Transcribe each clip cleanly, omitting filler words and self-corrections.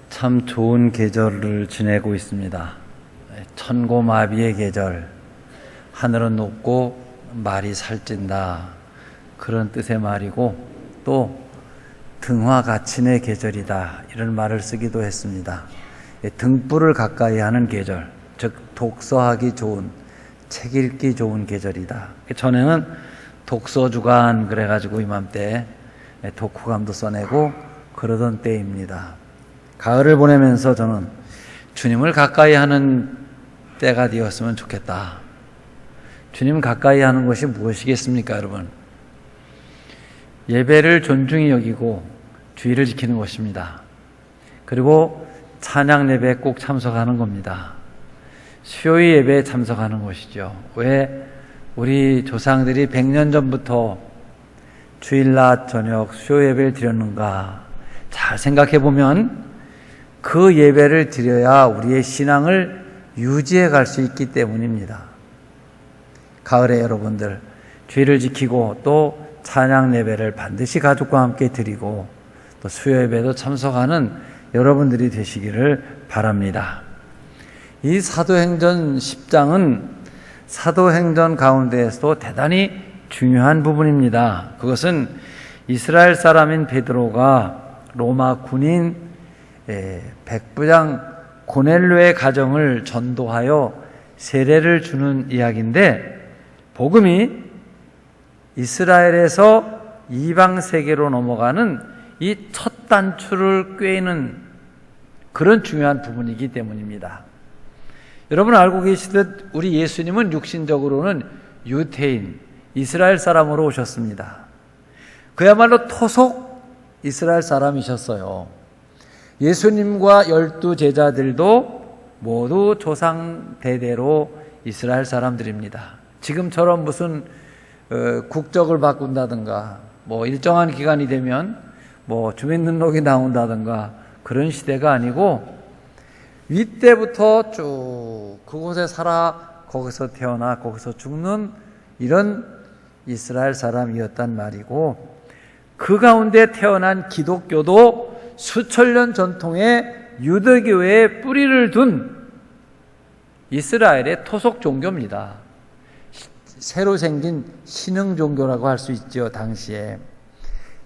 참 좋은 계절을 지내고 있습니다. 천고마비의 계절, 하늘은 높고 말이 살찐다, 그런 뜻의 말이고, 또 등화가친의 계절이다, 이런 말을 쓰기도 했습니다. 등불을 가까이 하는 계절, 즉 독서하기 좋은, 책 읽기 좋은 계절이다. 전에는 독서주간 그래가지고 이맘때 독후감도 써내고 그러던 때입니다. 가을을 보내면서 저는 주님을 가까이 하는 때가 되었으면 좋겠다. 주님 가까이 하는 것이 무엇이겠습니까, 여러분? 예배를 존중히 여기고 주의를 지키는 것입니다. 그리고 찬양 예배에 꼭 참석하는 겁니다. 수요일 예배에 참석하는 것이죠. 왜 우리 조상들이 100년 전부터 주일낮 저녁 수요 예배를 드렸는가? 잘 생각해 보면 그 예배를 드려야 우리의 신앙을 유지해 갈 수 있기 때문입니다. 가을에 여러분들 주일을 지키고 또 찬양 예배를 반드시 가족과 함께 드리고 또 수요 예배도 참석하는 여러분들이 되시기를 바랍니다. 이 사도행전 10장은 사도행전 가운데에서도 대단히 중요한 부분입니다. 그것은 이스라엘 사람인 베드로가 로마 군인 백부장 고넬료의 가정을 전도하여 세례를 주는 이야기인데, 복음이 이스라엘에서 이방 세계로 넘어가는 이 첫 단추를 꿰는 그런 중요한 부분이기 때문입니다. 여러분 알고 계시듯 우리 예수님은 육신적으로는 유태인, 이스라엘 사람으로 오셨습니다. 그야말로 토속 이스라엘 사람이셨어요. 예수님과 12 제자들도 모두 조상 대대로 이스라엘 사람들입니다. 지금처럼 무슨 국적을 바꾼다든가 일정한 기간이 되면 주민등록이 나온다든가 그런 시대가 아니고 윗때부터 쭉 그곳에 살아 거기서 태어나 거기서 죽는 이런 이스라엘 사람이었단 말이고, 그 가운데 태어난 기독교도 수천 년 전통의 유대교의 뿌리를 둔 이스라엘의 토속 종교입니다. 새로 생긴 신흥 종교라고 할 수 있죠, 당시에.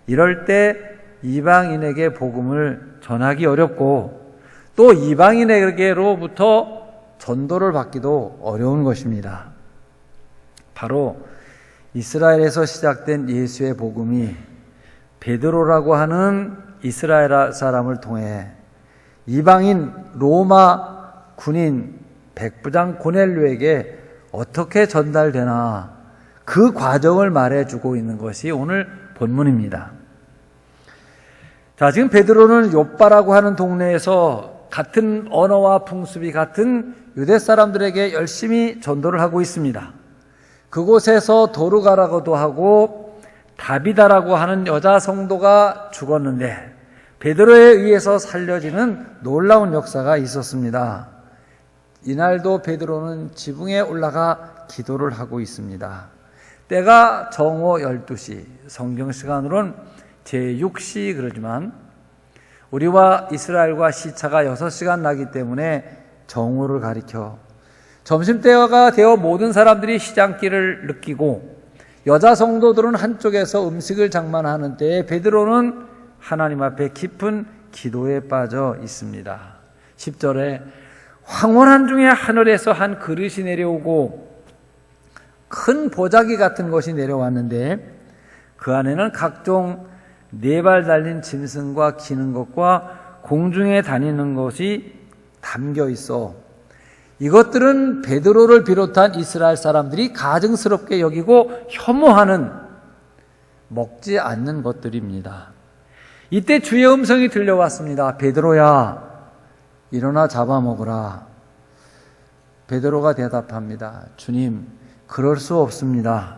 이럴 때 이방인에게 복음을 전하기 어렵고 또 이방인에게로부터 전도를 받기도 어려운 것입니다. 바로 이스라엘에서 시작된 예수의 복음이 베드로라고 하는 이스라엘 사람을 통해 이방인 로마 군인 백부장 고넬료에게 어떻게 전달되나, 그 과정을 말해주고 있는 것이 오늘 본문입니다. 자, 지금 베드로는 욥바라고 하는 동네에서 같은 언어와 풍습이 같은 유대 사람들에게 열심히 전도를 하고 있습니다. 그곳에서 도르가라고도 하고 다비다라고 하는 여자 성도가 죽었는데 베드로에 의해서 살려지는 놀라운 역사가 있었습니다. 이날도 베드로는 지붕에 올라가 기도를 하고 있습니다. 때가 정오 12시, 성경 시간으로는 제6시 그러지만 우리와 이스라엘과 시차가 6시간 나기 때문에 정오를 가리켜 점심때가 되어 모든 사람들이 시장길을 느끼고 여자 성도들은 한쪽에서 음식을 장만하는 때에 베드로는 하나님 앞에 깊은 기도에 빠져 있습니다. 10절에 황홀한 중에 하늘에서 한 그릇이 내려오고 큰 보자기 같은 것이 내려왔는데 그 안에는 각종 4발 달린 짐승과 기는 것과 공중에 다니는 것이 담겨 있어 이것들은 베드로를 비롯한 이스라엘 사람들이 가증스럽게 여기고 혐오하는 먹지 않는 것들입니다. 이때 주의 음성이 들려왔습니다. 베드로야, 일어나 잡아먹으라. 베드로가 대답합니다. 주님, 그럴 수 없습니다.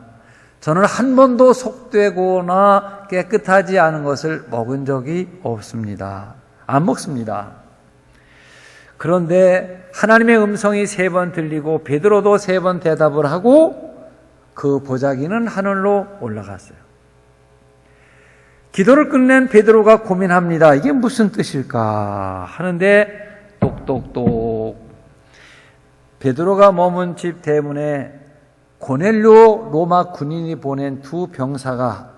저는 한 번도 속되거나 깨끗하지 않은 것을 먹은 적이 없습니다. 안 먹습니다. 그런데 하나님의 음성이 3번 들리고 베드로도 3번 대답을 하고 그 보자기는 하늘로 올라갔어요. 기도를 끝낸 베드로가 고민합니다. 이게 무슨 뜻일까 하는데 똑똑똑 베드로가 머문 집 대문에 고넬료 로마 군인이 보낸 두 병사가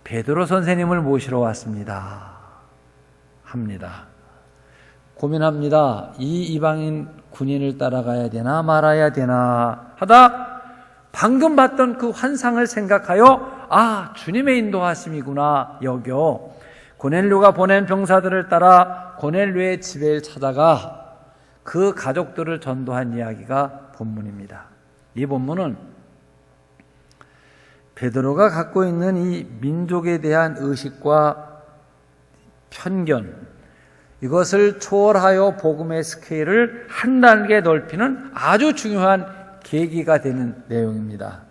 베드로 선생님을 모시러 왔습니다. 합니다. 고민합니다. 이 이방인 군인을 따라가야 되나 말아야 되나 하다 방금 봤던 그 환상을 생각하여 주님의 인도하심이구나 여겨 고넬료가 보낸 병사들을 따라 고넬료의 집에 찾아가 그 가족들을 전도한 이야기가 본문입니다. 이 본문은 베드로가 갖고 있는 이 민족에 대한 의식과 편견, 이것을 초월하여 복음의 스케일을 한 단계 넓히는 아주 중요한 계기가 되는 내용입니다.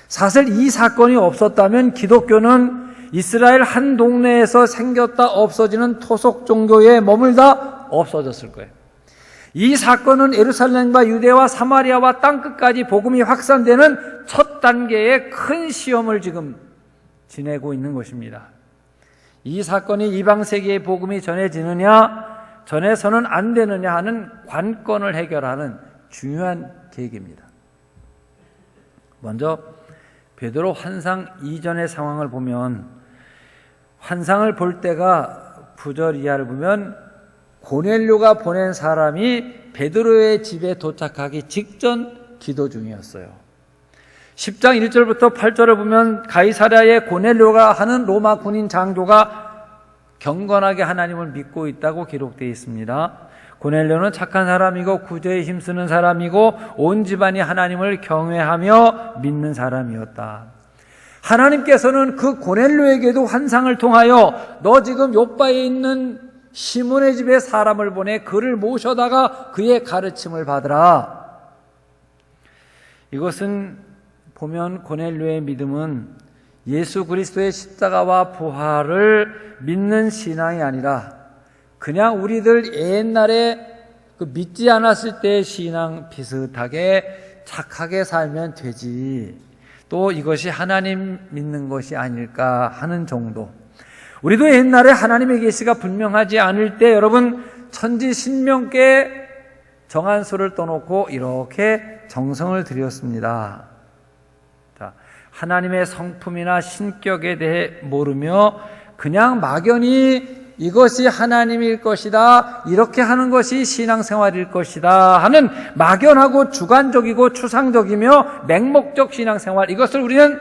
사실 이 사건이 없었다면 기독교는 이스라엘 한 동네에서 생겼다 없어지는 토속 종교에 머물다 없어졌을 거예요. 이 사건은 예루살렘과 유대와 사마리아와 땅끝까지 복음이 확산되는 첫 단계의 큰 시험을 지금 지내고 있는 것입니다. 이 사건이 이방 세계의 복음이 전해지느냐 전해서는 안 되느냐 하는 관건을 해결하는 중요한 계기입니다. 먼저 베드로 환상 이전의 상황을 보면 환상을 볼 때가 구절 이하를 보면 고넬료가 보낸 사람이 베드로의 집에 도착하기 직전 기도 중이었어요. 10장 1절부터 8절을 보면 가이사랴의 고넬료가 하는 로마 군인 장교가 경건하게 하나님을 믿고 있다고 기록되어 있습니다. 고넬료는 착한 사람이고 구제에 힘쓰는 사람이고 온 집안이 하나님을 경외하며 믿는 사람이었다. 하나님께서는 그 고넬료에게도 환상을 통하여 너 지금 요바에 있는 시몬의 집에 사람을 보내 그를 모셔다가 그의 가르침을 받으라. 이것은 보면 고넬료의 믿음은 예수 그리스도의 십자가와 부활을 믿는 신앙이 아니라 그냥 우리들 옛날에 그 믿지 않았을 때의 신앙 비슷하게 착하게 살면 되지. 또 이것이 하나님 믿는 것이 아닐까 하는 정도. 우리도 옛날에 하나님의 계시가 분명하지 않을 때 여러분 천지신명께 정한 수를 떠놓고 이렇게 정성을 들였습니다. 자, 하나님의 성품이나 신격에 대해 모르며 그냥 막연히 이것이 하나님일 것이다, 이렇게 하는 것이 신앙생활일 것이다 하는 막연하고 주관적이고 추상적이며 맹목적 신앙생활, 이것을 우리는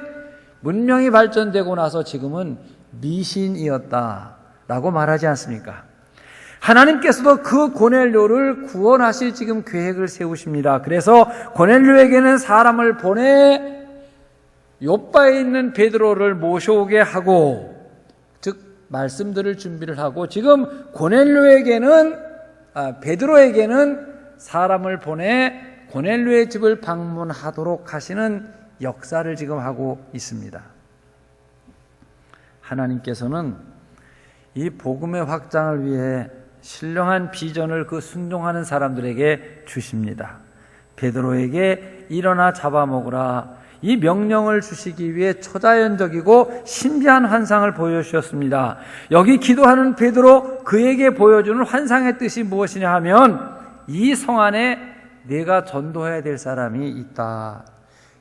문명이 발전되고 나서 지금은 미신이었다라고 말하지 않습니까? 하나님께서도 그 고넬료를 구원하실 지금 계획을 세우십니다. 그래서 고넬료에게는 사람을 보내 요바에 있는 베드로를 모셔오게 하고, 즉 말씀들을 준비를 하고, 지금 베드로에게는 사람을 보내 고넬료의 집을 방문하도록 하시는 역사를 지금 하고 있습니다. 하나님께서는 이 복음의 확장을 위해 신령한 비전을 그 순종하는 사람들에게 주십니다. 베드로에게 일어나 잡아먹으라, 이 명령을 주시기 위해 초자연적이고 신비한 환상을 보여주셨습니다. 여기 기도하는 베드로, 그에게 보여주는 환상의 뜻이 무엇이냐 하면 이 성 안에 내가 전도해야 될 사람이 있다.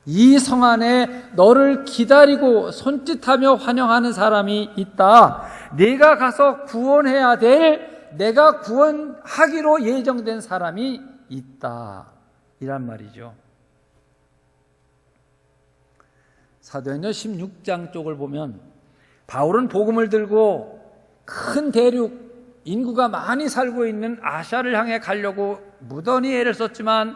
이 성 안에 너를 기다리고 손짓하며 환영하는 사람이 있다. 내가 가서 구원해야 될, 내가 구원하기로 예정된 사람이 있다. 이란 말이죠. 사도행전 16장 쪽을 보면 바울은 복음을 들고 큰 대륙, 인구가 많이 살고 있는 아시아를 향해 가려고 무던히 애를 썼지만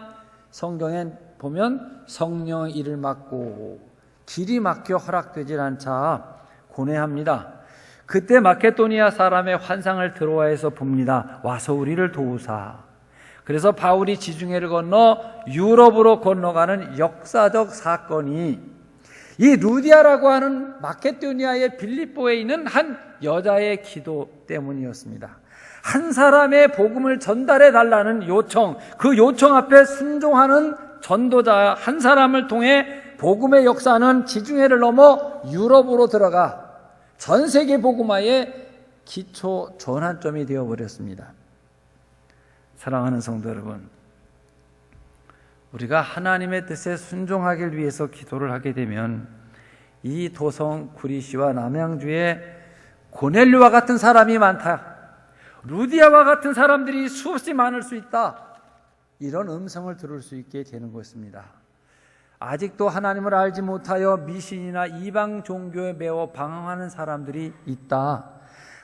성경엔 보면 성령의 일을 막고 길이 막혀 허락되질 않자 고뇌합니다. 그때 마케도니아 사람의 환상을 들어와해서 봅니다. 와서 우리를 도우사. 그래서 바울이 지중해를 건너 유럽으로 건너가는 역사적 사건이 이 루디아라고 하는 마케도니아의 빌립보에 있는 한 여자의 기도 때문이었습니다. 한 사람의 복음을 전달해 달라는 요청, 그 요청 앞에 순종하는 전도자 한 사람을 통해 복음의 역사는 지중해를 넘어 유럽으로 들어가 전 세계 복음화의 기초 전환점이 되어버렸습니다. 사랑하는 성도 여러분, 우리가 하나님의 뜻에 순종하기 위해서 기도를 하게 되면 이 도성 구리시와 남양주에 고넬료와 같은 사람이 많다, 루디아와 같은 사람들이 수없이 많을 수 있다, 이런 음성을 들을 수 있게 되는 것입니다. 아직도 하나님을 알지 못하여 미신이나 이방 종교에 매어 방황하는 사람들이 있다.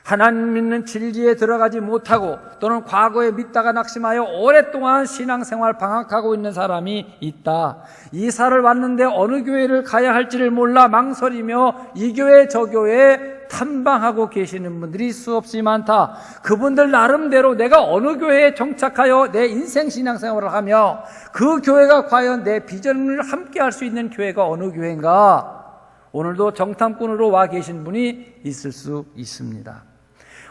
하나님 믿는 진리에 들어가지 못하고 또는 과거에 믿다가 낙심하여 오랫동안 신앙생활 방학하고 있는 사람이 있다. 이사를 왔는데 어느 교회를 가야 할지를 몰라 망설이며 이 교회 저 교회에 탐방하고 계시는 분들이 수없이 많다. 그분들 나름대로 내가 어느 교회에 정착하여 내 인생 신앙생활을 하며 그 교회가 과연 내 비전을 함께 할 수 있는 교회가 어느 교회인가, 오늘도 정탐꾼으로 와 계신 분이 있을 수 있습니다.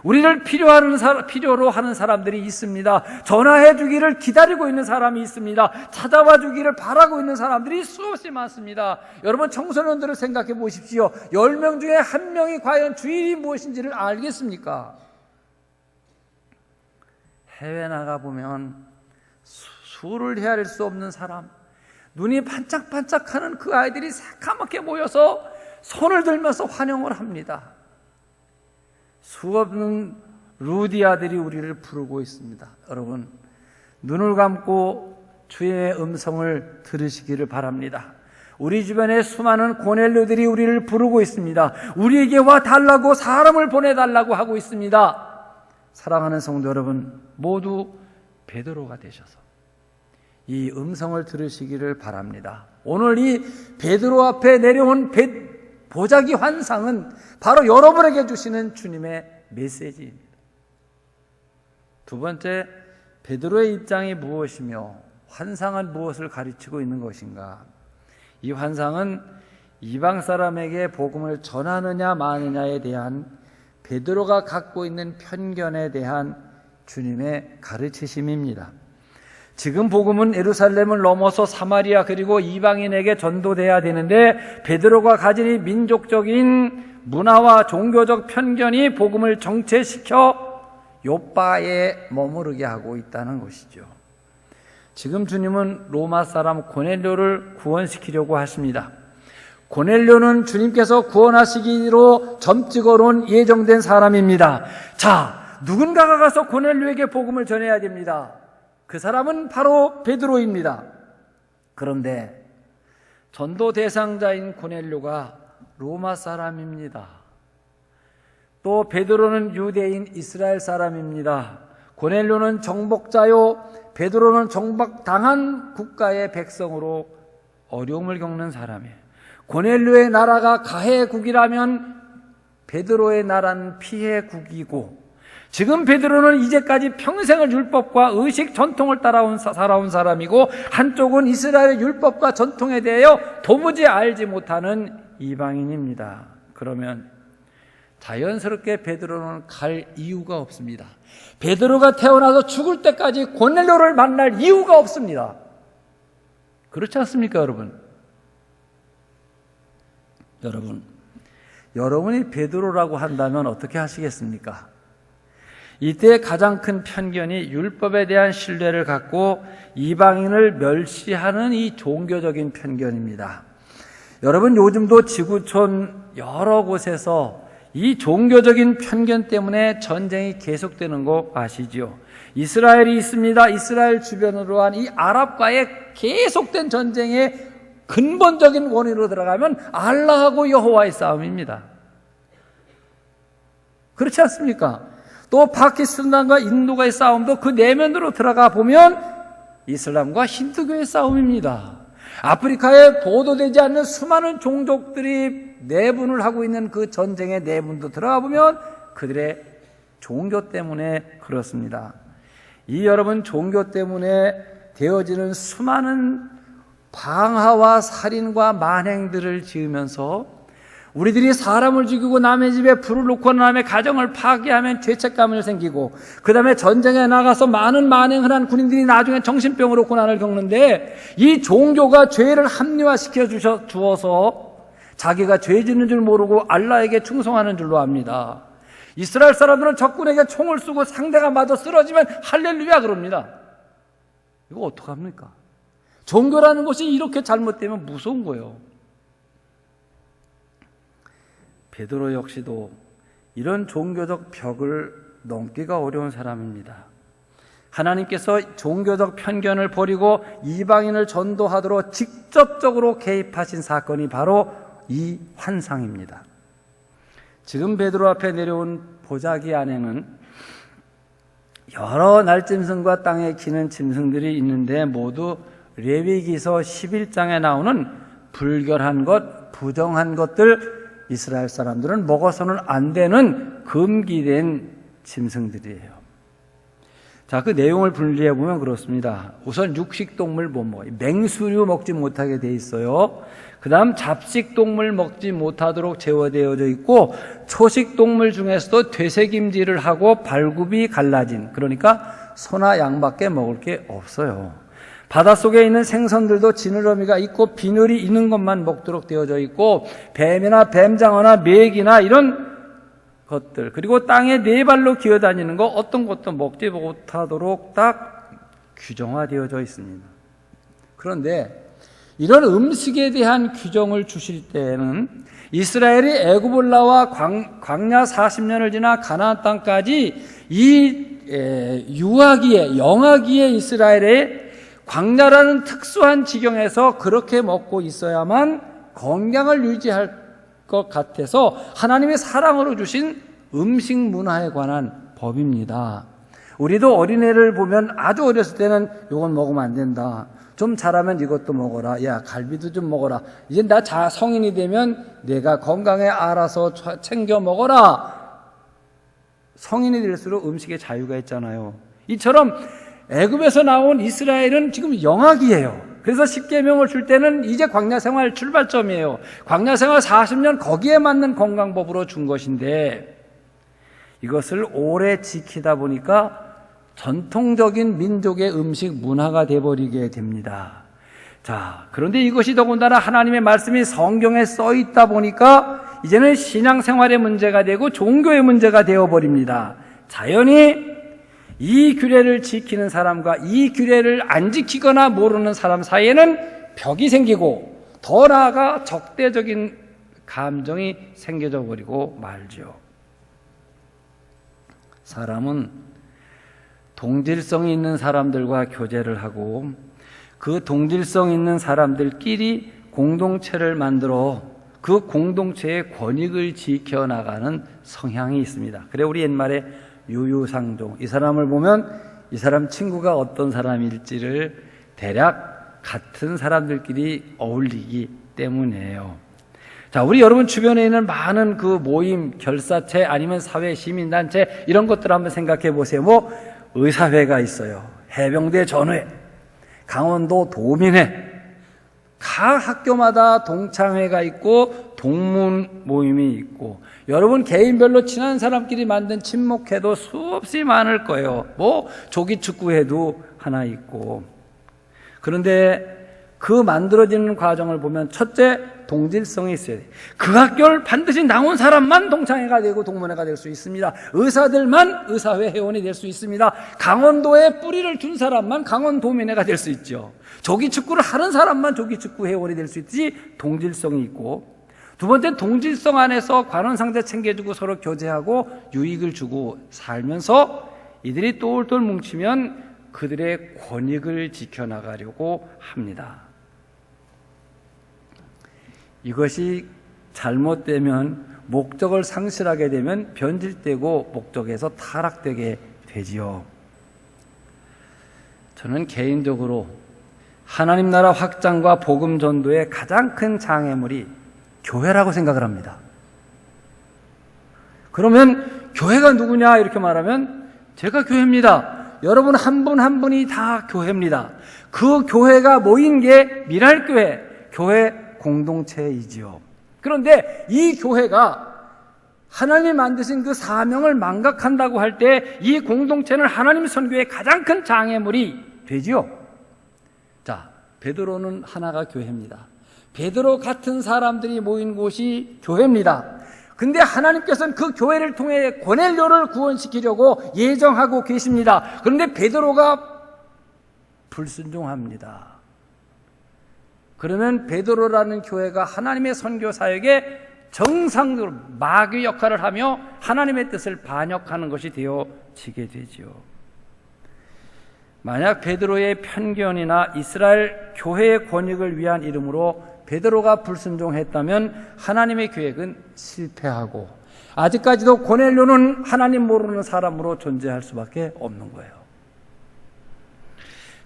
우리를 필요로 하는 사람들이 있습니다. 전화해 주기를 기다리고 있는 사람이 있습니다. 찾아와 주기를 바라고 있는 사람들이 수없이 많습니다. 여러분, 청소년들을 생각해 보십시오. 10명 중에 1명이 과연 주일이 무엇인지를 알겠습니까? 해외 나가보면 수를 헤아릴 수 없는 사람, 눈이 반짝반짝하는 그 아이들이 새까맣게 모여서 손을 들면서 환영을 합니다. 수없는 루디아들이 우리를 부르고 있습니다. 여러분, 눈을 감고 주의 음성을 들으시기를 바랍니다. 우리 주변에 수많은 고넬료들이 우리를 부르고 있습니다. 우리에게 와 달라고, 사람을 보내달라고 하고 있습니다. 사랑하는 성도 여러분, 모두 베드로가 되셔서 이 음성을 들으시기를 바랍니다. 오늘 이 베드로 앞에 내려온 보자기 환상은 바로 여러분에게 주시는 주님의 메시지입니다. 두 번째, 베드로의 입장이 무엇이며 환상은 무엇을 가르치고 있는 것인가? 이 환상은 이방 사람에게 복음을 전하느냐 마느냐에 대한 베드로가 갖고 있는 편견에 대한 주님의 가르치심입니다. 지금 복음은 예루살렘을 넘어서 사마리아 그리고 이방인에게 전도돼야 되는데 베드로가 가진 이 민족적인 문화와 종교적 편견이 복음을 정체시켜 요빠에 머무르게 하고 있다는 것이죠. 지금 주님은 로마 사람 고넬료를 구원시키려고 하십니다. 고넬료는 주님께서 구원하시기로 점찍어 놓은 예정된 사람입니다. 자, 누군가가 가서 고넬료에게 복음을 전해야 됩니다. 그 사람은 바로 베드로입니다. 그런데 전도 대상자인 고넬료가 로마 사람입니다. 또 베드로는 유대인 이스라엘 사람입니다. 고넬료는 정복자요, 베드로는 정복당한 국가의 백성으로 어려움을 겪는 사람이에요. 고넬료의 나라가 가해국이라면 베드로의 나라는 피해국이고, 지금 베드로는 이제까지 평생을 율법과 의식 전통을 살아온 사람이고, 한쪽은 이스라엘의 율법과 전통에 대하여 도무지 알지 못하는 이방인입니다. 그러면 자연스럽게 베드로는 갈 이유가 없습니다. 베드로가 태어나서 죽을 때까지 고넬료를 만날 이유가 없습니다. 그렇지 않습니까, 여러분? 여러분이 베드로라고 한다면 어떻게 하시겠습니까? 이때 가장 큰 편견이 율법에 대한 신뢰를 갖고 이방인을 멸시하는 이 종교적인 편견입니다. 여러분, 요즘도 지구촌 여러 곳에서 이 종교적인 편견 때문에 전쟁이 계속되는 거 아시죠? 이스라엘이 있습니다. 이스라엘 주변으로 한 이 아랍과의 계속된 전쟁의 근본적인 원인으로 들어가면 알라하고 여호와의 싸움입니다. 그렇지 않습니까? 또 파키스탄과 인도가의 싸움도 그 내면으로 들어가 보면 이슬람과 힌두교의 싸움입니다. 아프리카에 보도되지 않는 수많은 종족들이 내분을 하고 있는 그 전쟁의 내분도 들어가 보면 그들의 종교 때문에 그렇습니다. 이 여러분, 종교 때문에 되어지는 수많은 방화와 살인과 만행들을 지으면서 우리들이 사람을 죽이고 남의 집에 불을 놓고 남의 가정을 파괴하면 죄책감을 생기고, 그 다음에 전쟁에 나가서 많은 만행을 한 군인들이 나중에 정신병으로 고난을 겪는데, 이 종교가 죄를 합리화시켜 주어서 자기가 죄 짓는 줄 모르고 알라에게 충성하는 줄로 압니다. 이스라엘 사람들은 적군에게 총을 쏘고 상대가 맞아 쓰러지면 할렐루야 그럽니다. 이거 어떡합니까? 종교라는 것이 이렇게 잘못되면 무서운 거예요. 베드로 역시도 이런 종교적 벽을 넘기가 어려운 사람입니다. 하나님께서 종교적 편견을 버리고 이방인을 전도하도록 직접적으로 개입하신 사건이 바로 이 환상입니다. 지금 베드로 앞에 내려온 보자기 안에는 여러 날짐승과 땅에 기는 짐승들이 있는데 모두 레위기서 11장에 나오는 불결한 것, 부정한 것들, 이스라엘 사람들은 먹어서는 안 되는 금기된 짐승들이에요. 자, 그 내용을 분리해 보면 그렇습니다. 우선 육식동물 못 먹어요. 맹수류 먹지 못하게 돼 있어요. 그 다음 잡식동물 먹지 못하도록 제어되어져 있고, 초식동물 중에서도 되새김질을 하고 발굽이 갈라진, 그러니까 소나 양밖에 먹을 게 없어요. 바닷속에 있는 생선들도 지느러미가 있고 비늘이 있는 것만 먹도록 되어져 있고, 뱀이나 뱀장어나 메기나 이런 것들, 그리고 땅에 네 발로 기어다니는 거 어떤 것도 먹지 못하도록 딱 규정화되어져 있습니다. 그런데 이런 음식에 대한 규정을 주실 때에는 이스라엘이 애굽을 나와 광야 40년을 지나 가나안 땅까지 이 유아기에 영아기에 이스라엘의 광야라는 특수한 지경에서 그렇게 먹고 있어야만 건강을 유지할 것 같아서 하나님의 사랑으로 주신 음식 문화에 관한 법입니다. 우리도 어린애를 보면 아주 어렸을 때는 이건 먹으면 안 된다. 좀 자라면 이것도 먹어라. 야, 갈비도 좀 먹어라. 이제 나 성인이 되면 내가 건강에 알아서 챙겨 먹어라. 성인이 될수록 음식에 자유가 있잖아요. 이처럼 애굽에서 나온 이스라엘은 지금 영아기예요. 그래서 십계명을 줄 때는 이제 광야 생활 출발점이에요. 광야 생활 40년 거기에 맞는 건강법으로 준 것인데 이것을 오래 지키다 보니까 전통적인 민족의 음식 문화가 돼버리게 됩니다. 자, 그런데 이것이 더군다나 하나님의 말씀이 성경에 써 있다 보니까 이제는 신앙생활의 문제가 되고 종교의 문제가 되어버립니다. 자연히 이 규례를 지키는 사람과 이 규례를 안 지키거나 모르는 사람 사이에는 벽이 생기고 더 나아가 적대적인 감정이 생겨져 버리고 말죠. 사람은 동질성이 있는 사람들과 교제를 하고 그 동질성 있는 사람들끼리 공동체를 만들어 그 공동체의 권익을 지켜나가는 성향이 있습니다. 그래 우리 옛말에 유유상종, 이 사람을 보면 이 사람 친구가 어떤 사람일지를 대략 같은 사람들끼리 어울리기 때문이에요. 자, 우리 여러분 주변에 있는 많은 그 모임, 결사체 아니면 사회 시민단체 이런 것들 한번 생각해 보세요. 뭐 의사회가 있어요. 해병대 전회, 강원도 도민회, 각 학교마다 동창회가 있고 동문 모임이 있고 여러분 개인별로 친한 사람끼리 만든 친목회도 수없이 많을 거예요. 뭐 조기축구회도 하나 있고. 그런데 그 만들어지는 과정을 보면 첫째, 동질성이 있어야 돼요. 그 학교를 반드시 나온 사람만 동창회가 되고 동문회가 될 수 있습니다. 의사들만 의사회 회원이 될 수 있습니다. 강원도에 뿌리를 둔 사람만 강원도민회가 될 수 있죠. 조기축구를 하는 사람만 조기축구 회원이 될 수 있듯이 동질성이 있고, 두 번째, 동질성 안에서 관원상제 챙겨주고 서로 교제하고 유익을 주고 살면서 이들이 똘똘 뭉치면 그들의 권익을 지켜나가려고 합니다. 이것이 잘못되면, 목적을 상실하게 되면 변질되고 목적에서 타락되게 되지요. 저는 개인적으로 하나님 나라 확장과 복음 전도의 가장 큰 장애물이 교회라고 생각을 합니다. 그러면 교회가 누구냐 이렇게 말하면 제가 교회입니다. 여러분 한 분 한 분이 다 교회입니다. 그 교회가 모인 게 미랄교회, 교회 공동체이지요. 그런데 이 교회가 하나님이 만드신 그 사명을 망각한다고 할 때 이 공동체는 하나님 선교의 가장 큰 장애물이 되지요. 자, 베드로는 하나가 교회입니다. 베드로 같은 사람들이 모인 곳이 교회입니다. 근데 하나님께서는 그 교회를 통해 고넬료를 구원시키려고 예정하고 계십니다. 그런데 베드로가 불순종합니다. 그러면 베드로라는 교회가 하나님의 선교 사역에 정상적으로 마귀 역할을 하며 하나님의 뜻을 반역하는 것이 되어지게 되죠. 만약 베드로의 편견이나 이스라엘 교회의 권익을 위한 이름으로 베드로가 불순종했다면 하나님의 계획은 실패하고 아직까지도 고넬료는 하나님 모르는 사람으로 존재할 수밖에 없는 거예요.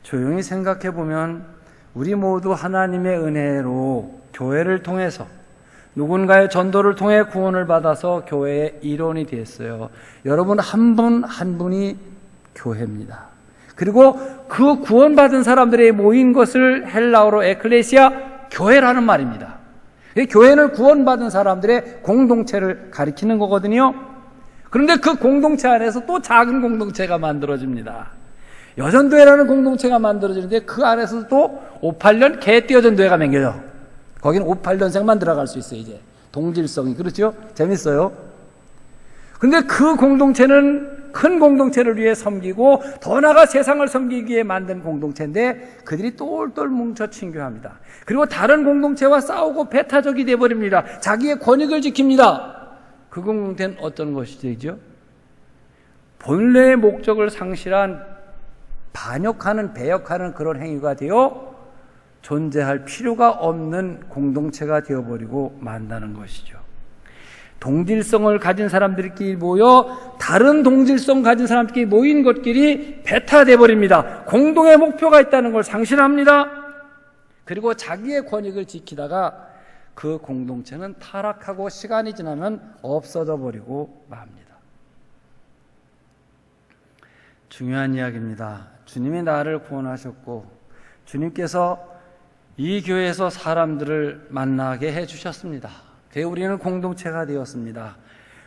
조용히 생각해 보면 우리 모두 하나님의 은혜로 교회를 통해서 누군가의 전도를 통해 구원을 받아서 교회의 일원이 됐어요. 여러분 한 분 한 분이 교회입니다. 그리고 그 구원받은 사람들의 모인 것을 헬라어로 에클레시아, 교회라는 말입니다. 교회는 구원받은 사람들의 공동체를 가리키는 거거든요. 그런데 그 공동체 안에서 또 작은 공동체가 만들어집니다. 여전도회라는 공동체가 만들어지는데 그 안에서 또 58년 개띠여전도회가 맹겨져. 거기는 58년생만 들어갈 수 있어요. 이제 동질성이, 그렇죠? 재밌어요. 근데 그 공동체는 큰 공동체를 위해 섬기고 더 나아가 세상을 섬기기 위해 만든 공동체인데 그들이 똘똘 뭉쳐 친교합니다. 그리고 다른 공동체와 싸우고 배타적이 되어버립니다. 자기의 권익을 지킵니다. 그 공동체는 어떤 것이 되죠? 본래의 목적을 상실한 반역하는, 배역하는 그런 행위가 되어 존재할 필요가 없는 공동체가 되어버리고 만다는 것이죠. 동질성을 가진 사람들끼리 모여 다른 동질성 가진 사람들끼리 모인 것끼리 배타돼 버립니다. 공동의 목표가 있다는 걸 상실합니다. 그리고 자기의 권익을 지키다가 그 공동체는 타락하고 시간이 지나면 없어져 버리고 맙니다. 중요한 이야기입니다. 주님이 나를 구원하셨고 주님께서 이 교회에서 사람들을 만나게 해주셨습니다. 그래서 우리는 공동체가 되었습니다.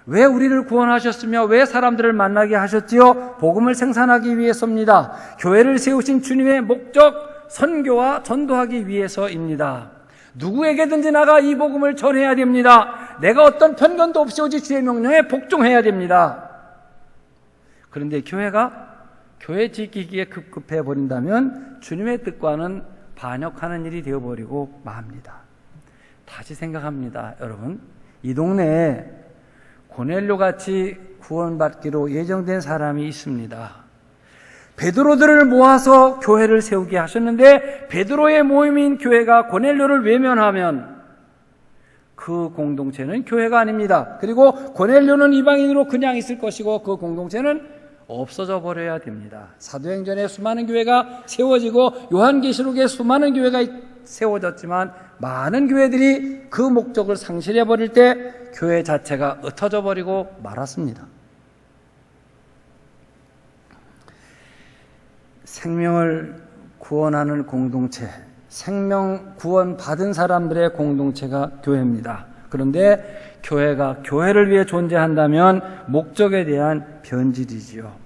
왜 우리를 구원하셨으며 왜 사람들을 만나게 하셨지요? 복음을 생산하기 위해서입니다. 교회를 세우신 주님의 목적, 선교와 전도하기 위해서입니다. 누구에게든지 나가 이 복음을 전해야 됩니다. 내가 어떤 편견도 없이 오직 주의 명령에 복종해야 됩니다. 그런데 교회가 교회 지키기에 급급해 버린다면 주님의 뜻과는 반역하는 일이 되어버리고 맙니다. 다시 생각합니다. 여러분, 이 동네에 고넬료같이 구원받기로 예정된 사람이 있습니다. 베드로들을 모아서 교회를 세우게 하셨는데 베드로의 모임인 교회가 고넬료를 외면하면 그 공동체는 교회가 아닙니다. 그리고 고넬료는 이방인으로 그냥 있을 것이고 그 공동체는 없어져 버려야 됩니다. 사도행전에 수많은 교회가 세워지고 요한계시록에 수많은 교회가 세워졌지만 많은 교회들이 그 목적을 상실해 버릴 때 교회 자체가 흩어져 버리고 말았습니다. 생명을 구원하는 공동체, 생명 구원 받은 사람들의 공동체가 교회입니다. 그런데 교회가 교회를 위해 존재한다면 목적에 대한 변질이지요.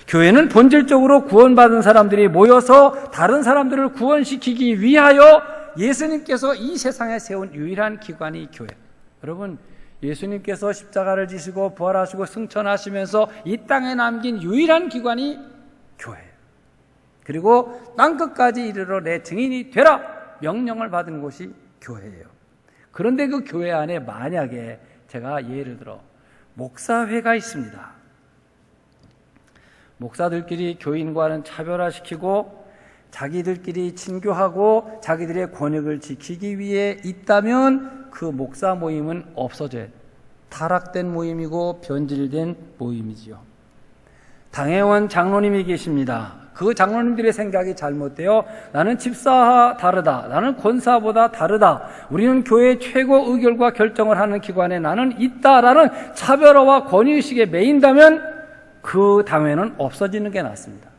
교회는 본질적으로 구원받은 사람들이 모여서 다른 사람들을 구원시키기 위하여 예수님께서 이 세상에 세운 유일한 기관이 교회. 여러분, 예수님께서 십자가를 지시고 부활하시고 승천하시면서 이 땅에 남긴 유일한 기관이 교회예요. 그리고 땅끝까지 이르러 내 증인이 되라 명령을 받은 곳이 교회예요. 그런데 그 교회 안에 만약에 제가 예를 들어 목사회가 있습니다. 목사들끼리 교인과는 차별화시키고 자기들끼리 친교하고 자기들의 권익을 지키기 위해 있다면 그 목사 모임은 없어져요. 타락된 모임이고 변질된 모임이지요. 당회원 장로님이 계십니다. 그 장로님들의 생각이 잘못되어 나는 집사와 다르다, 나는 권사보다 다르다, 우리는 교회의 최고 의결과 결정을 하는 기관에 나는 있다라는 차별화와 권위의식에 매인다면 그 당회는 없어지는 게 낫습니다.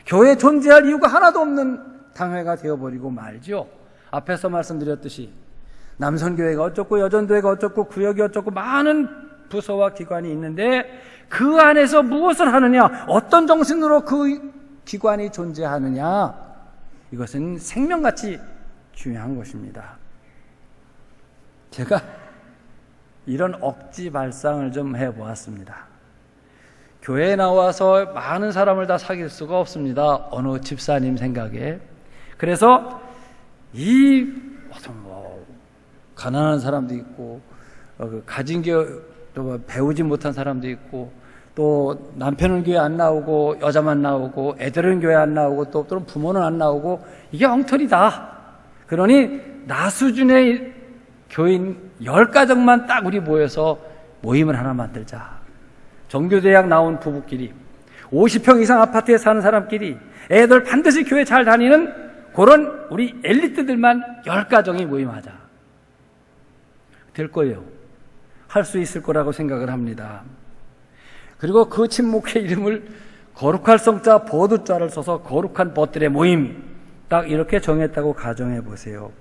교회에 존재할 이유가 하나도 없는 당회가 되어버리고 말죠. 앞에서 말씀드렸듯이 남선교회가 어쩌고 여전도회가 어쩌고 구역이 어쩌고 많은 부서와 기관이 있는데 그 안에서 무엇을 하느냐, 어떤 정신으로 그 기관이 존재하느냐, 이것은 생명같이 중요한 것입니다. 제가 이런 억지 발상을 좀 해보았습니다. 교회에 나와서 많은 사람을 다 사귈 수가 없습니다. 어느 집사님 생각에. 그래서 가난한 사람도 있고, 가진 게 배우지 못한 사람도 있고, 또 남편은 교회 안 나오고 여자만 나오고 애들은 교회 안 나오고 또 또는 부모는 안 나오고, 이게 엉터리다. 그러니 나 수준의 교인 10가정만 딱 우리 모여서 모임을 하나 만들자. 정교대학 나온 부부끼리, 50평 이상 아파트에 사는 사람끼리, 애들 반드시 교회 잘 다니는 그런 우리 엘리트들만 10가정이 모임하자. 될 거예요. 할 수 있을 거라고 생각을 합니다. 그리고 그 친목회 이름을 거룩할 성자 버두자를 써서 거룩한 벗들의 모임, 딱 이렇게 정했다고 가정해 보세요.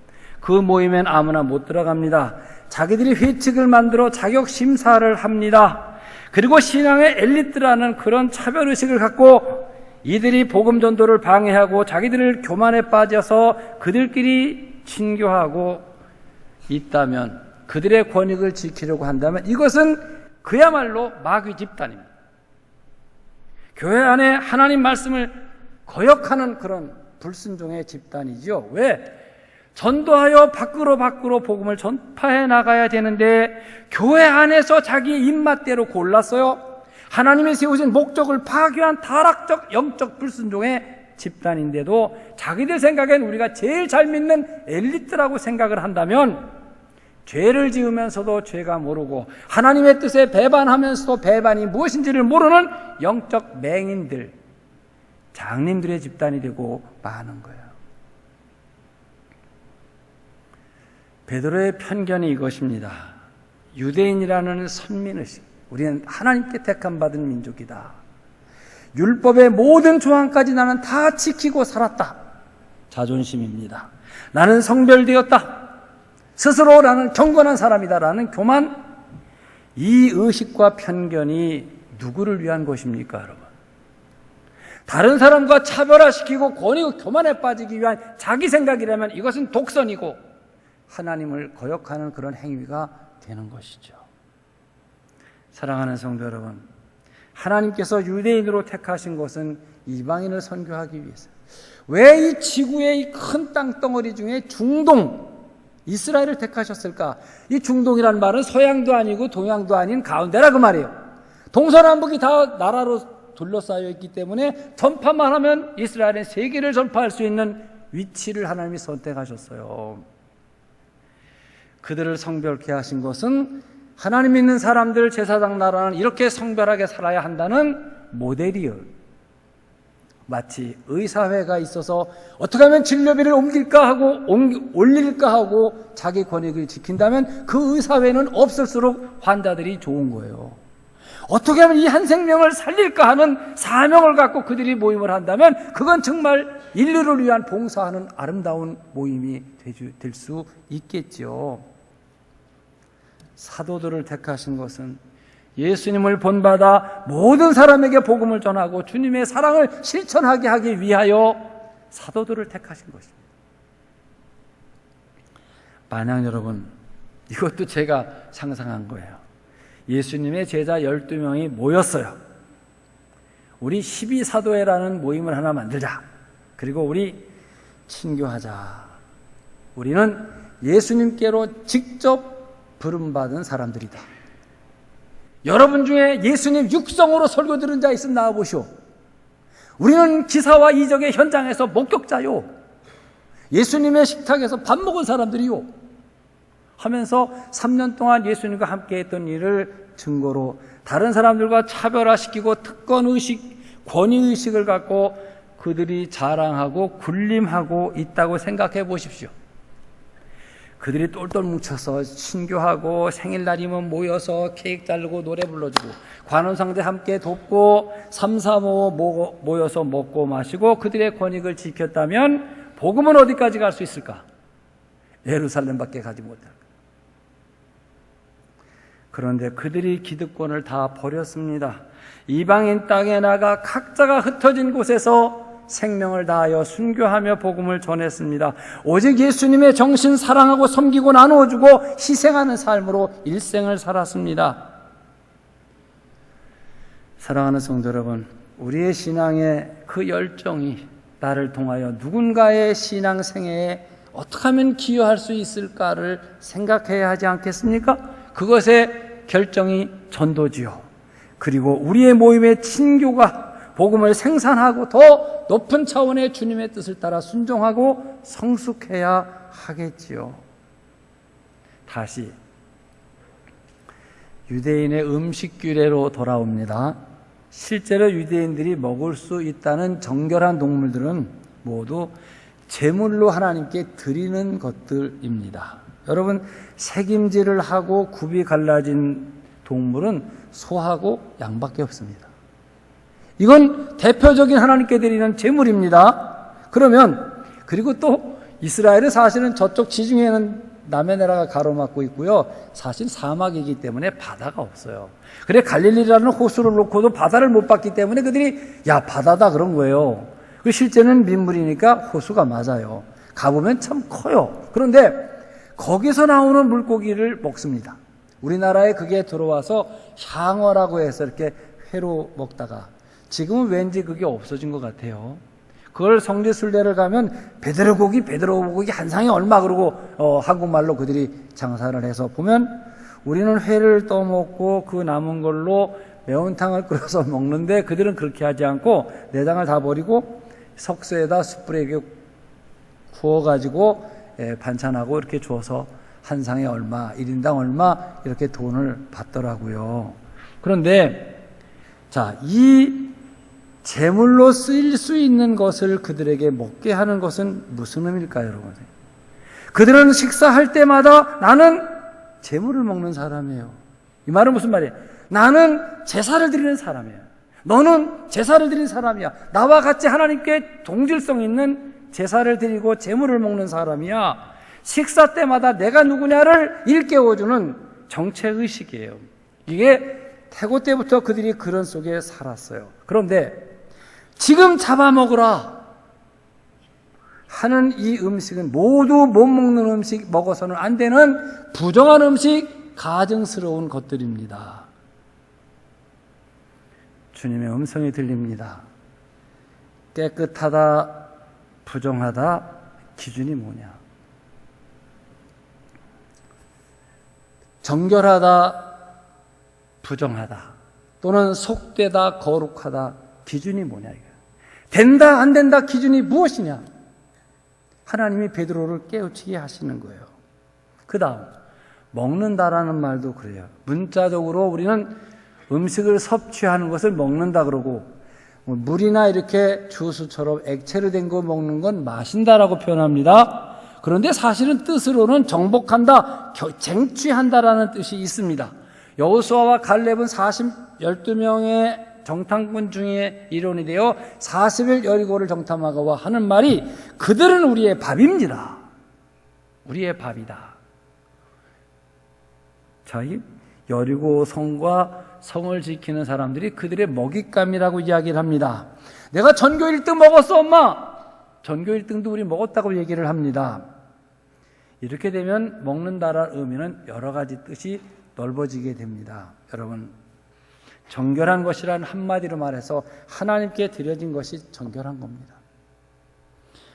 그 모임엔 아무나 못 들어갑니다. 자기들이 회칙을 만들어 자격 심사를 합니다. 그리고 신앙의 엘리트라는 그런 차별의식을 갖고 이들이 복음 전도를 방해하고 자기들을 교만에 빠져서 그들끼리 친교하고 있다면, 그들의 권익을 지키려고 한다면 이것은 그야말로 마귀 집단입니다. 교회 안에 하나님 말씀을 거역하는 그런 불순종의 집단이죠. 왜? 전도하여 밖으로 복음을 전파해 나가야 되는데 교회 안에서 자기 입맛대로 골랐어요. 하나님이 세우신 목적을 파괴한 타락적 영적 불순종의 집단인데도 자기들 생각엔 우리가 제일 잘 믿는 엘리트라고 생각을 한다면, 죄를 지으면서도 죄가 모르고 하나님의 뜻에 배반하면서도 배반이 무엇인지를 모르는 영적 맹인들, 장님들의 집단이 되고 마는 거예요. 베드로의 편견이 이것입니다. 유대인이라는 선민의식, 우리는 하나님께 택함받은 민족이다. 율법의 모든 조항까지 나는 다 지키고 살았다. 자존심입니다. 나는 성별되었다. 스스로 나는 경건한 사람이다라는 교만, 이 의식과 편견이 누구를 위한 것입니까, 여러분? 다른 사람과 차별화시키고 권위고 교만에 빠지기 위한 자기 생각이라면 이것은 독선이고 하나님을 거역하는 그런 행위가 되는 것이죠. 사랑하는 성도 여러분, 하나님께서 유대인으로 택하신 것은 이방인을 선교하기 위해서. 왜 이 지구의 이 큰 땅덩어리 중에 중동, 이스라엘을 택하셨을까? 이 중동이라는 말은 서양도 아니고 동양도 아닌 가운데라 그 말이에요. 동서남북이 다 나라로 둘러싸여 있기 때문에 전파만 하면 이스라엘은 세계를 전파할 수 있는 위치를 하나님이 선택하셨어요. 그들을 성별케 하신 것은 하나님 믿는 사람들, 제사장 나라는 이렇게 성별하게 살아야 한다는 모델이요. 마치 의사회가 있어서 어떻게 하면 진료비를 옮길까 하고 올릴까 하고 자기 권익을 지킨다면 그 의사회는 없을수록 환자들이 좋은 거예요. 어떻게 하면 이 한 생명을 살릴까 하는 사명을 갖고 그들이 모임을 한다면 그건 정말 인류를 위한 봉사하는 아름다운 모임이 될 수 있겠죠. 사도들을 택하신 것은 예수님을 본받아 모든 사람에게 복음을 전하고 주님의 사랑을 실천하게 하기 위하여 사도들을 택하신 것입니다. 만약 여러분, 이것도 제가 상상한 거예요. 예수님의 제자 12명이 모였어요. 우리 12사도회라는 모임을 하나 만들자. 그리고 우리 친교하자. 우리는 예수님께로 직접 부름받은 사람들이다. 여러분 중에 예수님 육성으로 설교 들은 자 있으면 나와보시오. 우리는 기사와 이적의 현장에서 목격자요. 예수님의 식탁에서 밥 먹은 사람들이요. 하면서 3년 동안 예수님과 함께 했던 일을 증거로 다른 사람들과 차별화시키고 특권의식, 권위의식을 갖고 그들이 자랑하고 군림하고 있다고 생각해 보십시오. 그들이 똘똘 뭉쳐서 신교하고 생일날이면 모여서 케이크 자르고 노래 불러주고 관원상대 함께 돕고 삼사모 모여서 먹고 마시고 그들의 권익을 지켰다면 복음은 어디까지 갈 수 있을까? 예루살렘밖에 가지 못할까? 그런데 그들이 기득권을 다 버렸습니다. 이방인 땅에 나가 각자가 흩어진 곳에서 생명을 다하여 순교하며 복음을 전했습니다. 오직 예수님의 정신 사랑하고 섬기고 나누어주고 희생하는 삶으로 일생을 살았습니다. 사랑하는 성도 여러분, 우리의 신앙의 그 열정이 나를 통하여 누군가의 신앙 생애에 어떻게 하면 기여할 수 있을까를 생각해야 하지 않겠습니까? 그것의 결정이 전도지요. 그리고 우리의 모임의 친교가 복음을 생산하고 더 높은 차원의 주님의 뜻을 따라 순종하고 성숙해야 하겠지요. 다시 유대인의 음식 규례로 돌아옵니다. 실제로 유대인들이 먹을 수 있다는 정결한 동물들은 모두 제물로 하나님께 드리는 것들입니다. 여러분, 색임질을 하고 굽이 갈라진 동물은 소하고 양밖에 없습니다. 이건 대표적인 하나님께 드리는 제물입니다. 그리고 또 이스라엘은 사실은 저쪽 지중해는 남의 나라가 가로막고 있고요. 사실 사막이기 때문에 바다가 없어요. 그래 갈릴리라는 호수를 놓고도 바다를 못 봤기 때문에 그들이 야 바다다 그런 거예요. 실제는 민물이니까 호수가 맞아요. 가보면 참 커요. 그런데 거기서 나오는 물고기를 먹습니다. 우리나라에 그게 들어와서 향어라고 해서 이렇게 회로 먹다가 지금은 왠지 그게 없어진 것 같아요. 그걸 성지순례를 가면 베드로고기 한 상에 얼마 그러고 한국말로 그들이 장사를 해서 보면 우리는 회를 떠먹고 그 남은 걸로 매운탕을 끓여서 먹는데 그들은 그렇게 하지 않고 내장을 다 버리고 석쇠에다 숯불에 구워가지고 반찬하고 이렇게 줘서 한 상에 얼마, 1인당 얼마 이렇게 돈을 받더라고요. 그런데 이 제물로 쓰일 수 있는 것을 그들에게 먹게 하는 것은 무슨 의미일까요, 여러분? 그들은 식사할 때마다 나는 제물을 먹는 사람이에요. 이 말은 무슨 말이에요? 나는 제사를 드리는 사람이에요. 너는 제사를 드리는 사람이야. 나와 같이 하나님께 동질성 있는 제사를 드리고 제물을 먹는 사람이야. 식사 때마다 내가 누구냐를 일깨워주는 정체의식이에요. 이게 태고 때부터 그들이 그런 속에 살았어요. 그런데 지금 잡아먹으라 하는 이 음식은 모두 못 먹는 음식, 먹어서는 안 되는 부정한 음식, 가증스러운 것들입니다. 주님의 음성이 들립니다. 깨끗하다, 부정하다, 기준이 뭐냐? 정결하다, 부정하다, 또는 속되다, 거룩하다, 기준이 뭐냐? 이거. 된다, 안 된다, 기준이 무엇이냐? 하나님이 베드로를 깨우치게 하시는 거예요. 그 다음, 먹는다라는 말도 그래요. 문자적으로 우리는 음식을 섭취하는 것을 먹는다 그러고, 물이나 이렇게 주스처럼 액체로 된 거 먹는 건 마신다라고 표현합니다. 그런데 사실은 뜻으로는 정복한다, 쟁취한다라는 뜻이 있습니다. 여호수아와 갈렙은 12명의 정탐꾼 중에 일원이 되어 40일 여리고를 정탐하고 하는 말이 그들은 우리의 밥입니다. 우리의 밥이다. 이 여리고 성과 성을 지키는 사람들이 그들의 먹잇감이라고 이야기를 합니다. 내가 전교 1등 먹었어, 엄마. 전교 1등도 우리 먹었다고 얘기를 합니다. 이렇게 되면 먹는다라는 의미는 여러 가지 뜻이 넓어지게 됩니다. 여러분, 정결한 것이란 한마디로 말해서 하나님께 드려진 것이 정결한 겁니다.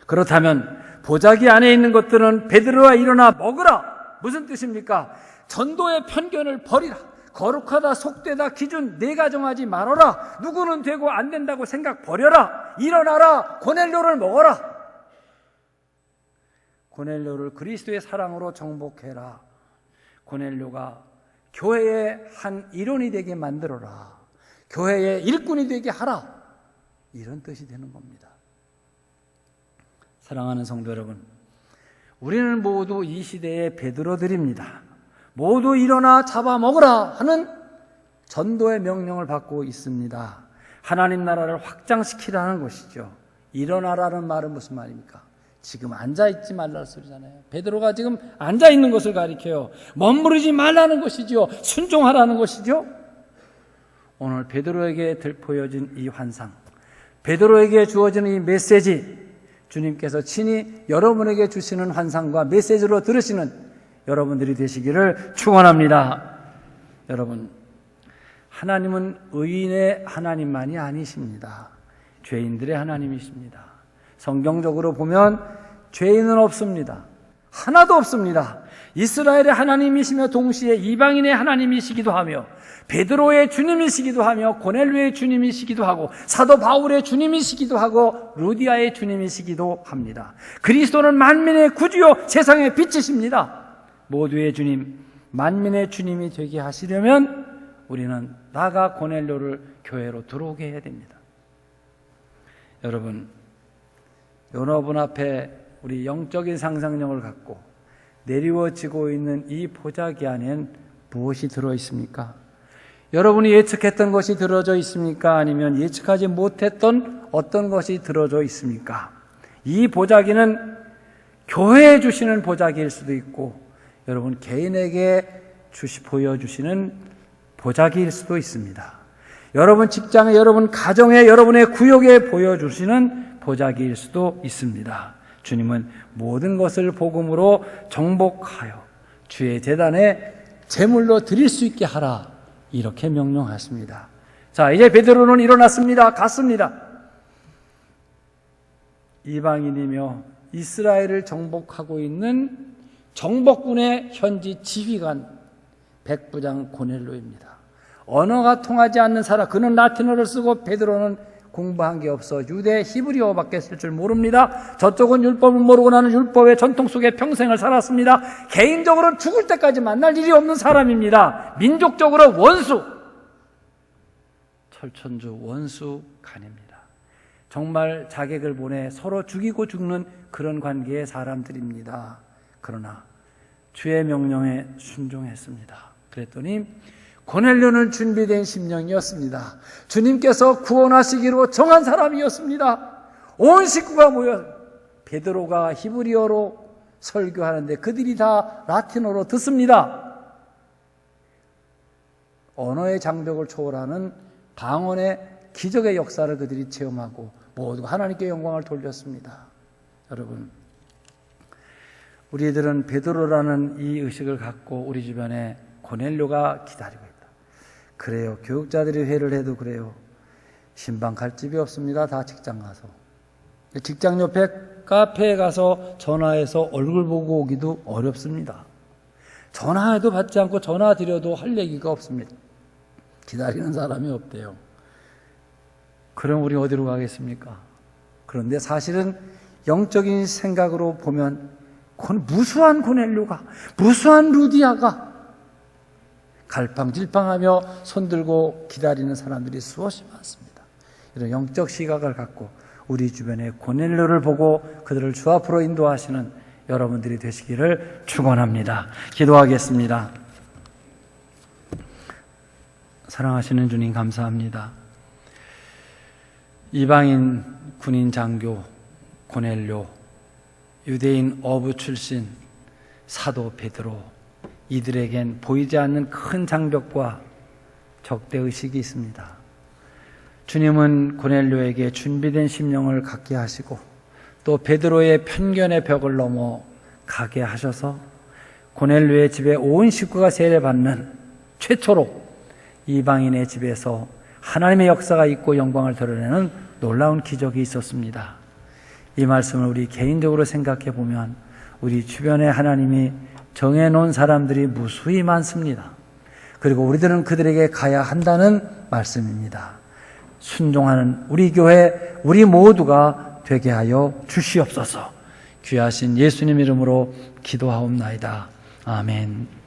그렇다면 보자기 안에 있는 것들은 베드로와 일어나 먹으라. 무슨 뜻입니까? 전도의 편견을 버리라. 거룩하다, 속되다, 기준 내가 정하지 말아라. 누구는 되고 안 된다고 생각 버려라. 일어나라. 고넬료를 먹어라. 고넬료를 그리스도의 사랑으로 정복해라. 고넬료가 교회의 한 일원이 되게 만들어라. 교회의 일꾼이 되게 하라. 이런 뜻이 되는 겁니다. 사랑하는 성도 여러분, 우리는 모두 이 시대의 베드로들입니다. 모두 일어나 잡아먹으라 하는 전도의 명령을 받고 있습니다. 하나님 나라를 확장시키라는 것이죠. 일어나라는 말은 무슨 말입니까? 지금 앉아있지 말라는 소리잖아요. 베드로가 지금 앉아있는 것을 가리켜요. 머무르지 말라는 것이죠. 순종하라는 것이죠. 오늘 베드로에게 보여진 이 환상, 베드로에게 주어지는 이 메시지, 주님께서 친히 여러분에게 주시는 환상과 메시지로 들으시는 여러분들이 되시기를 축원합니다. 여러분, 하나님은 의인의 하나님만이 아니십니다. 죄인들의 하나님이십니다. 성경적으로 보면 죄인은 없습니다. 하나도 없습니다. 이스라엘의 하나님이시며 동시에 이방인의 하나님이시기도 하며 베드로의 주님이시기도 하며 고넬료의 주님이시기도 하고 사도 바울의 주님이시기도 하고 루디아의 주님이시기도 합니다. 그리스도는 만민의 구주요 세상의 빛이십니다. 모두의 주님, 만민의 주님이 되게 하시려면 우리는 나가 고넬료를 교회로 들어오게 해야 됩니다. 여러분, 여러분 앞에 우리 영적인 상상력을 갖고 내리워지고 있는 이 보자기 안엔 무엇이 들어있습니까? 여러분이 예측했던 것이 들어져 있습니까? 아니면 예측하지 못했던 어떤 것이 들어져 있습니까? 이 보자기는 교회에 주시는 보자기일 수도 있고 여러분 개인에게 보여주시는 보자기일 수도 있습니다. 여러분 직장에, 여러분 가정에, 여러분의 구역에 보여주시는 보자기일 수도 있습니다. 주님은 모든 것을 복음으로 정복하여 주의 제단에 제물로 드릴 수 있게 하라, 이렇게 명령하십니다. 자, 이제 베드로는 일어났습니다. 갔습니다. 이방인이며 이스라엘을 정복하고 있는 정복군의 현지 지휘관 백부장 고넬료입니다. 언어가 통하지 않는 사람, 그는 라틴어를 쓰고 베드로는 공부한 게 없어 유대 히브리어밖에 쓸 줄 모릅니다. 저쪽은 율법을 모르고 나는 율법의 전통 속에 평생을 살았습니다. 개인적으로는 죽을 때까지 만날 일이 없는 사람입니다. 민족적으로 원수, 철천주 원수 간입니다. 정말 자객을 보내 서로 죽이고 죽는 그런 관계의 사람들입니다. 그러나 주의 명령에 순종했습니다. 그랬더니 고넬료는 준비된 심령이었습니다. 주님께서 구원하시기로 정한 사람이었습니다. 온 식구가 모여 베드로가 히브리어로 설교하는데 그들이 다 라틴어로 듣습니다. 언어의 장벽을 초월하는 방언의 기적의 역사를 그들이 체험하고 모두 하나님께 영광을 돌렸습니다. 여러분, 우리들은 베드로라는 이 의식을 갖고 우리 주변에 고넬료가 기다리고 있다. 그래요. 교육자들이 회를 해도 그래요. 신방 갈 집이 없습니다. 다 직장 가서. 직장 옆에 카페에 가서 전화해서 얼굴 보고 오기도 어렵습니다. 전화해도 받지 않고 전화 드려도 할 얘기가 없습니다. 기다리는 사람이 없대요. 그럼 우리 어디로 가겠습니까? 그런데 사실은 영적인 생각으로 보면 무수한 고넬료가, 무수한 루디아가 갈팡질팡하며 손들고 기다리는 사람들이 수없이 많습니다. 이런 영적 시각을 갖고 우리 주변에 고넬료를 보고 그들을 주 앞으로 인도하시는 여러분들이 되시기를 축원합니다. 기도하겠습니다. 사랑하시는 주님, 감사합니다. 이방인 군인 장교 고넬료, 유대인 어부 출신 사도 베드로, 이들에겐 보이지 않는 큰 장벽과 적대의식이 있습니다. 주님은 고넬료에게 준비된 심령을 갖게 하시고 또 베드로의 편견의 벽을 넘어 가게 하셔서 고넬료의 집에 온 식구가 세례받는 최초로 이방인의 집에서 하나님의 역사가 있고 영광을 드러내는 놀라운 기적이 있었습니다. 이 말씀을 우리 개인적으로 생각해 보면 우리 주변에 하나님이 정해놓은 사람들이 무수히 많습니다. 그리고 우리들은 그들에게 가야 한다는 말씀입니다. 순종하는 우리 교회, 우리 모두가 되게 하여 주시옵소서. 귀하신 예수님 이름으로 기도하옵나이다. 아멘.